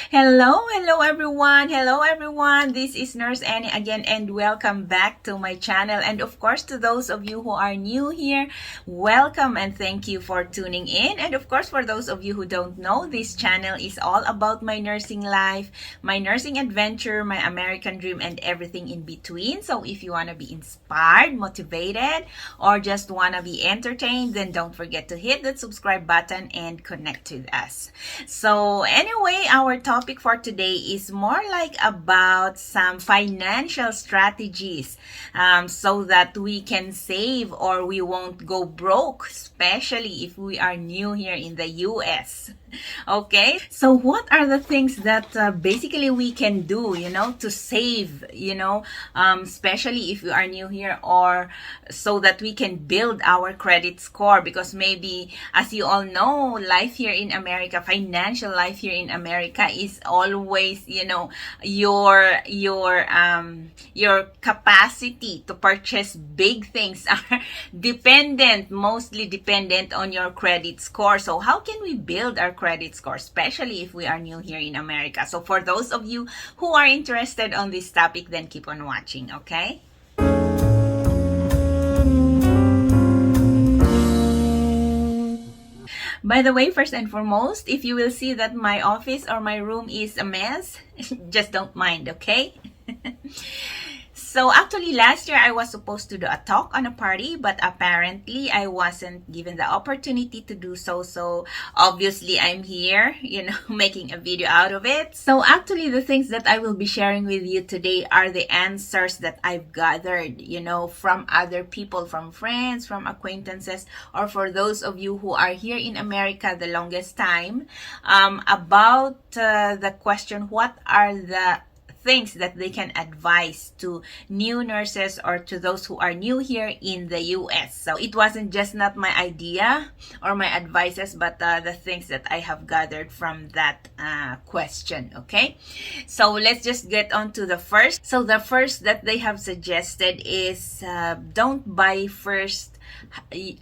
Hello everyone. Hello everyone. This is Nurse Annie again and welcome back to my channel. And of course, to those of you who are new here, welcome and thank you for tuning in. And of course, for those of you who don't know, this channel is all about my nursing life, my nursing adventure, my American dream, and everything in between. So if you want to be inspired, motivated, or just want to be entertained, then don't forget to hit that subscribe button and connect with us. So anyway, our topic for today is more like about some financial strategies so that we can save or we won't go broke, especially if we are new here in the US. Okay, so what are the things that basically we can do, to save, especially if you are new here, or so that we can build our credit score? Because maybe, as you all know, life here in America, financial life here in America is always, your capacity to purchase big things are mostly dependent on your credit score. So how can we build our credit score, especially if we are new here in America? So for those of you who are interested on this topic, then keep on watching, okay? By the way, first and foremost, if you will see that my office or my room is a mess, just don't mind, okay? So actually last year I was supposed to do a talk on a party, but apparently I wasn't given the opportunity to do so. So obviously I'm here, making a video out of it. So actually the things that I will be sharing with you today are the answers that I've gathered, from other people, from friends, from acquaintances, or for those of you who are here in America the longest time, about the question, what are the things that they can advise to new nurses or to those who are new here in the US. So it wasn't just not my idea or my advices, but the things that I have gathered from that question, okay? So let's just get on to the first. So the first that they have suggested is don't buy first a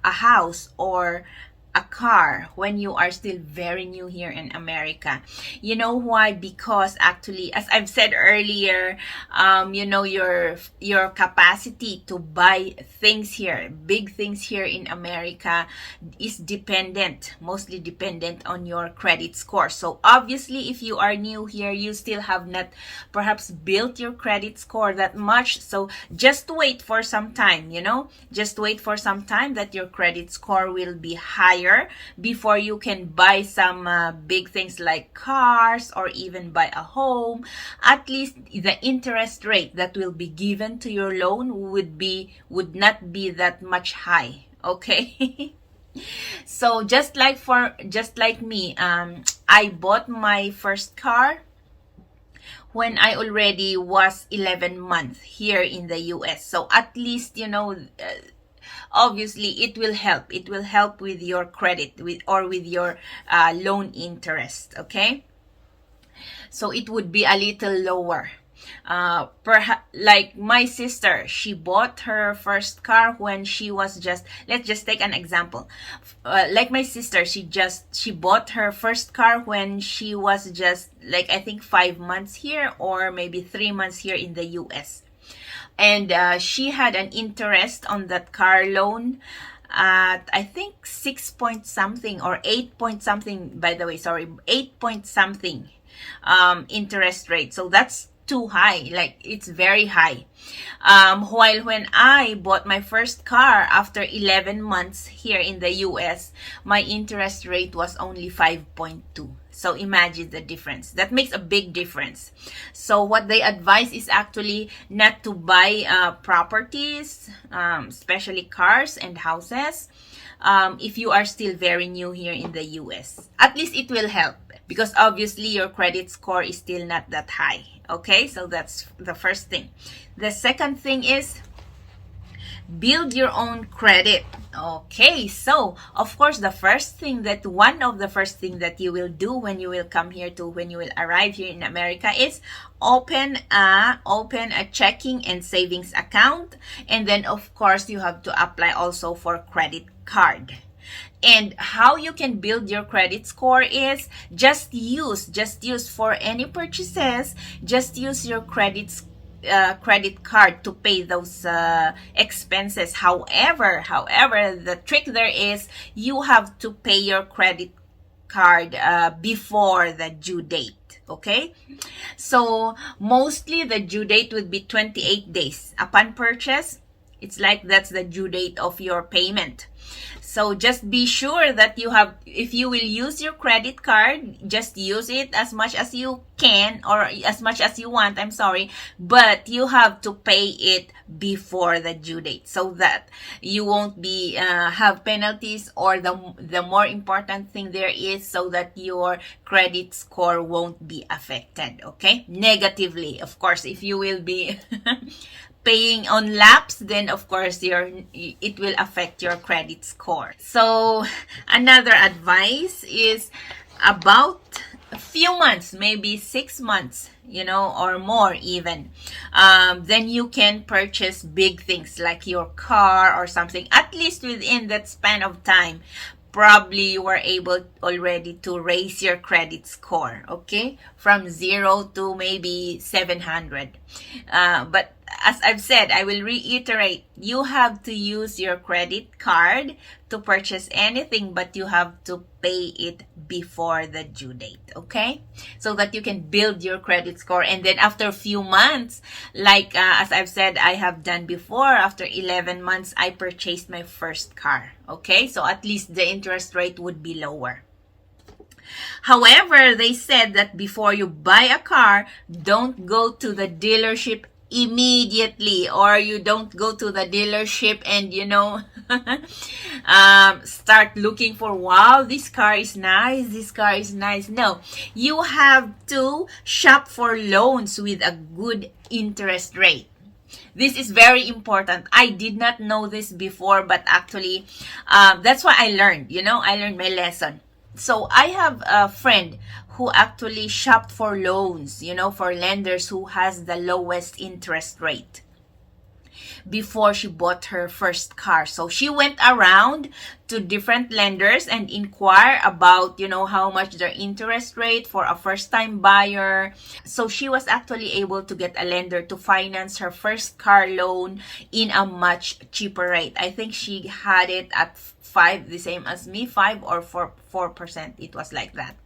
house or a car when you are still very new here in America. You know why? Because actually, as I've said earlier, your capacity to buy things here, big things here in America, is mostly dependent on your credit score. So obviously, if you are new here, you still have not perhaps built your credit score that much. So just wait for some time, just wait for some time that your credit score will be higher before you can buy some big things like cars or even buy a home. At least the interest rate that will be given to your loan would not be that much high, okay? So just like me, I bought my first car when I already was 11 months here in the US. So at least, obviously it will help. It will help with your credit with your loan interest, okay? So it would be a little lower. Perhaps like my sister, she bought her first car when she was let's just take an example. Like my sister, she bought her first car when she was just like, I think 5 months here or maybe 3 months here in the US. And she had an interest on that car loan at, I think, 6 point something or 8 point something, 8 point something interest rate. So that's too high, like it's very high. While when I bought my first car after 11 months here in the US, my interest rate was only 5.2. So imagine the difference. That makes a big difference. So what they advise is actually not to buy properties, especially cars and houses, if you are still very new here in the US. At least it will help because obviously your credit score is still not that high. Okay, so that's the first thing. The second thing is build your own credit. Okay, so of course one of the first thing that you will do when you will arrive here in America is open a checking and savings account, and then of course you have to apply also for credit card. And how you can build your credit score is just use for any purchases, just use your credit card to pay those expenses. However, the trick there is you have to pay your credit card before the due date. Okay, so mostly the due date would be 28 days upon purchase. It's like that's the due date of your payment. So just be sure that if you will use your credit card, just use it as much as you can or as much as you want, I'm sorry, but you have to pay it before the due date so that you won't be have penalties, or the more important thing there is so that your credit score won't be affected, okay? Negatively, of course, if you will be paying on laps, then of course it will affect your credit score. So another advice is about a few months, maybe 6 months, or more even, then you can purchase big things like your car or something. At least within that span of time, probably you were able already to raise your credit score, okay, from 0 to maybe 700. But as I've said, I will reiterate, you have to use your credit card to purchase anything, but you have to pay it before the due date, okay? So that you can build your credit score. And then after a few months, like as I've said, I have done before, after 11 months, I purchased my first car, okay? So at least the interest rate would be lower. However, they said that before you buy a car, don't go to the dealership immediately, or you don't go to the dealership and start looking for, wow, this car is nice. No, you have to shop for loans with a good interest rate. This is very important. I did not know this before, but actually that's why I learned my lesson. So I have a friend who actually shopped for loans, for lenders who has the lowest interest rate before she bought her first car. So she went around to different lenders and inquire about, how much their interest rate for a first-time buyer. So she was actually able to get a lender to finance her first car loan in a much cheaper rate. I think she had it at 5, the same as me, 5 or 4%. It was like that.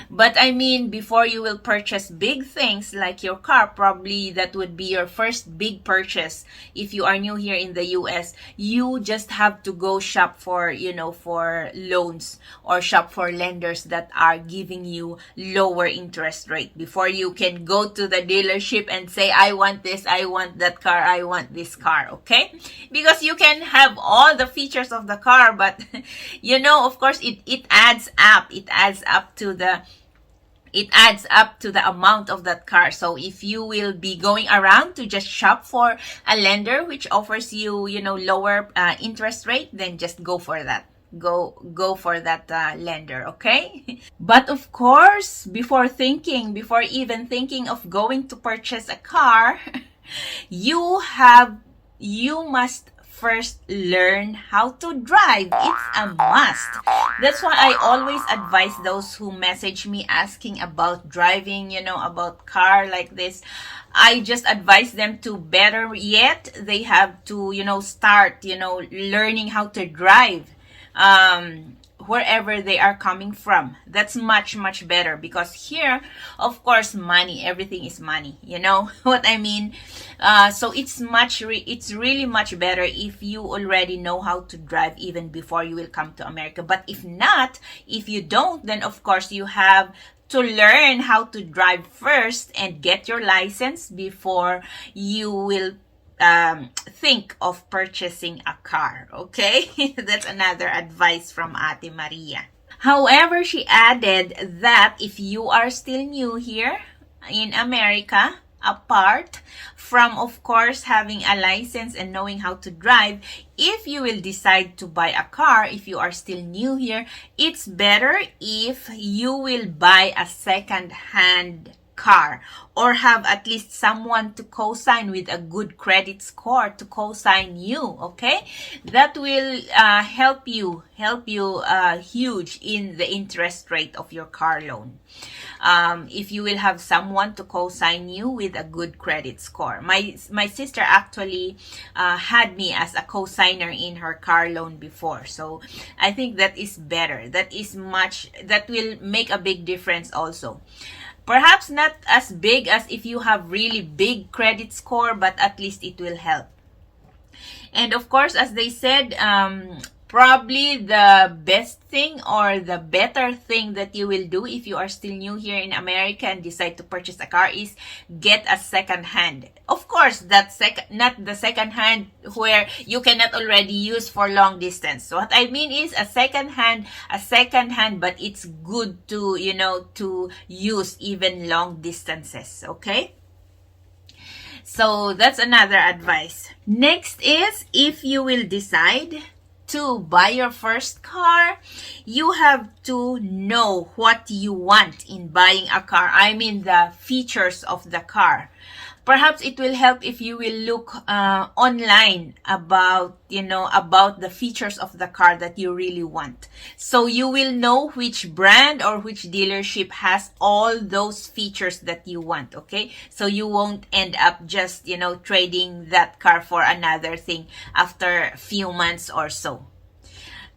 But I mean, before you will purchase big things like your car, probably that would be your first big purchase. If you are new here in the US, you just have to go shop for, for loans, or shop for lenders that are giving you lower interest rate before you can go to the dealership and say, I want this, I want that car, I want this car, okay? Because you can have all the features of the car, but of course it adds up. It adds up to the amount of that car. So if you will be going around to just shop for a lender which offers you, lower interest rate, then just go for that. Go for that lender, okay? But of course, before even thinking of going to purchase a car, you must first learn how to drive. It's a must. That's why I always advise those who message me asking about driving, about car like this. I just advise them to, better yet, they have to, start, learning how to drive wherever they are coming from. That's much, much better, because here, of course, everything is money, what I mean? So it's really much better if you already know how to drive even before you will come to America. But if you don't, then of course you have to learn how to drive first and get your license before you will think of purchasing a car, okay? That's another advice from Ate Maria. However, she added that if you are still new here in America, apart from, of course, having a license and knowing how to drive, if you will decide to buy a car, if you are still new here, it's better if you will buy a second-hand car, or have at least someone to co-sign with a good credit score to co-sign you. Okay, that will help you huge in the interest rate of your car loan. If you will have someone to co-sign you with a good credit score. My sister actually had me as a co-signer in her car loan before, so I think that is better. That will make a big difference also. Perhaps not as big as if you have really big credit score, but at least it will help. And of course, as they said, probably the best thing or the better thing that you will do if you are still new here in America and decide to purchase a car is get a second hand. Of course, not the second hand where you cannot already use for long distance. So what I mean is a second hand, but it's good to, to use even long distances, okay? So that's another advice. Next is, if you will decide to buy your first car, you have to know what you want in buying a car. I mean the features of the car. Perhaps it will help if you will look online about the features of the car that you really want. So you will know which brand or which dealership has all those features that you want, okay? So you won't end up just, trading that car for another thing after a few months or so.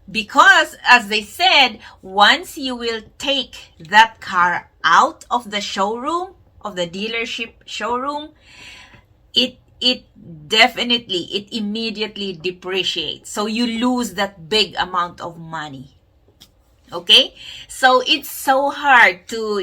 Because, as they said, once you will take that car out of the showroom, of the dealership showroom, it immediately depreciates. So you lose that big amount of money. Okay? So it's so hard to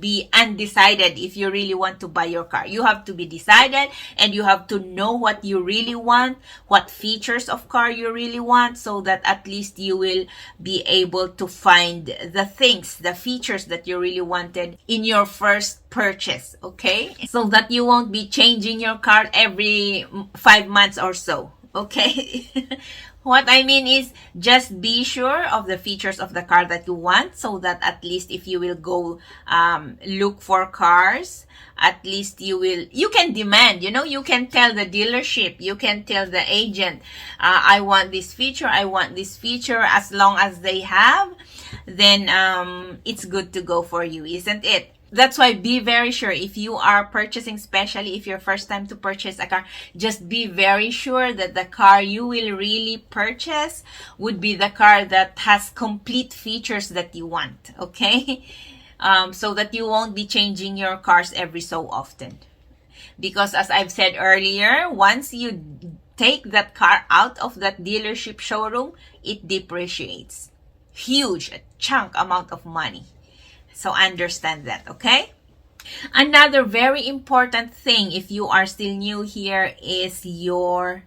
be undecided if you really want to buy your car. You have to be decided, and you have to know what you really want, what features of car you really want, so that at least you will be able to find the features that you really wanted in your first purchase, okay? So that you won't be changing your car every 5 months or so, okay? What I mean is, just be sure of the features of the car that you want, so that at least if you will go look for cars, at least you can demand, you can tell the dealership, you can tell the agent, I want this feature, as long as they have, then it's good to go for you, isn't it? That's why be very sure if you are purchasing, especially if you're first time to purchase a car, just be very sure that the car you will really purchase would be the car that has complete features that you want, okay? So that you won't be changing your cars every so often. Because as I've said earlier, once you take that car out of that dealership showroom, it depreciates. Huge, a chunk amount of money. So understand that, okay? Another very important thing if you are still new here is your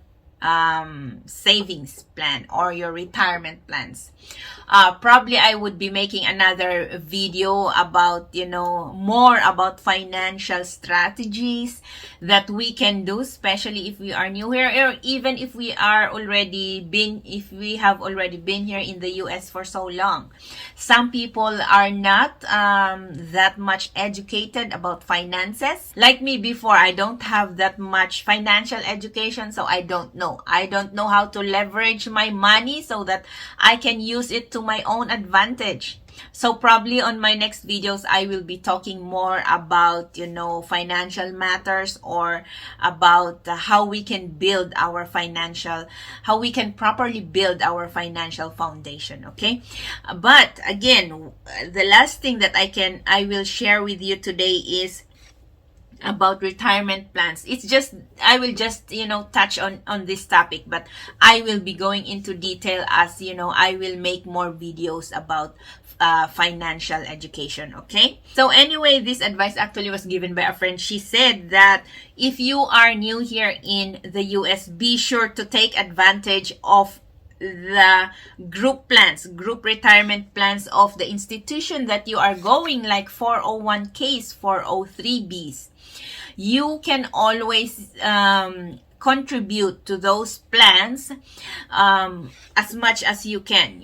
savings plan or your retirement plans. Probably I would be making another video about, more about financial strategies that we can do, especially if we are new here, or even if we have already been here in the US for so long. Some people are not that much educated about finances. Like me before, I don't have that much financial education, so I don't know. I don't know how to leverage my money so that I can use it to my own advantage. So probably on my next videos, I will be talking more about, financial matters, or about how we can properly build our financial foundation, okay? But again, the last thing that I will share with you today is about retirement plans. I will just touch on this topic, but I will be going into detail as I will make more videos about financial education, okay? So anyway, this advice actually was given by a friend. She said that if you are new here in the US, be sure to take advantage of the group retirement plans of the institution that you are going, like 401ks, 403bs. You can always contribute to those plans as much as you can,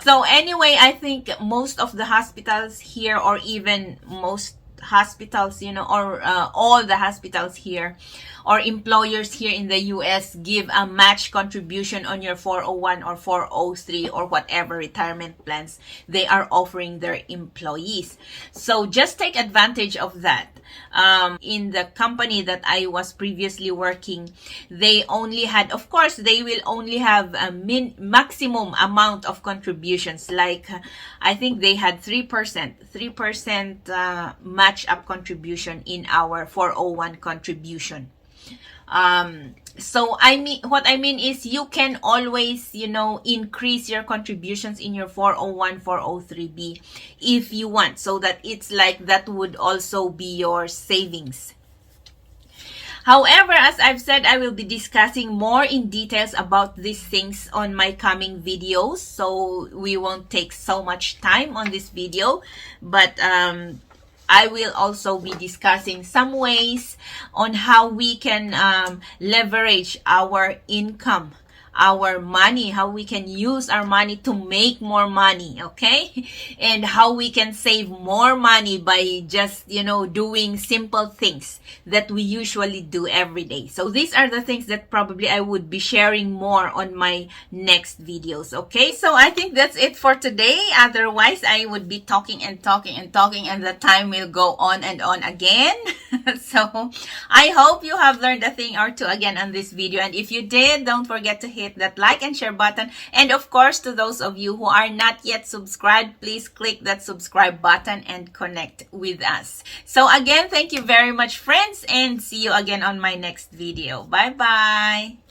So anyway, I think most of the hospitals here, or even most hospitals, or all the hospitals here, or employers here in the US, give a match contribution on your 401 or 403 or whatever retirement plans they are offering their employees. So just take advantage of that. In the company that I was previously working, they only had, of course, they will only have a maximum amount of contributions. Like, I think they had 3% match up contribution in our 401 contribution. So what I mean is you can always, increase your contributions in your 401, 403B if you want, so that it's like that would also be your savings. However, as I've said, I will be discussing more in details about these things on my coming videos, so we won't take so much time on this video, but I will also be discussing some ways on how we can leverage our income, our money, how we can use our money to make more money, okay? And how we can save more money by just, doing simple things that we usually do every day. So these are the things that probably I would be sharing more on my next videos, okay? So I think that's it for today. Otherwise, I would be talking and talking and talking, and the time will go on and on again. So I hope you have learned a thing or two again on this video. And if you did, don't forget to hit that like and share button. And of course, to those of you who are not yet subscribed, please click that subscribe button and connect with us. So again, thank you very much, friends, and see you again on my next video. Bye bye.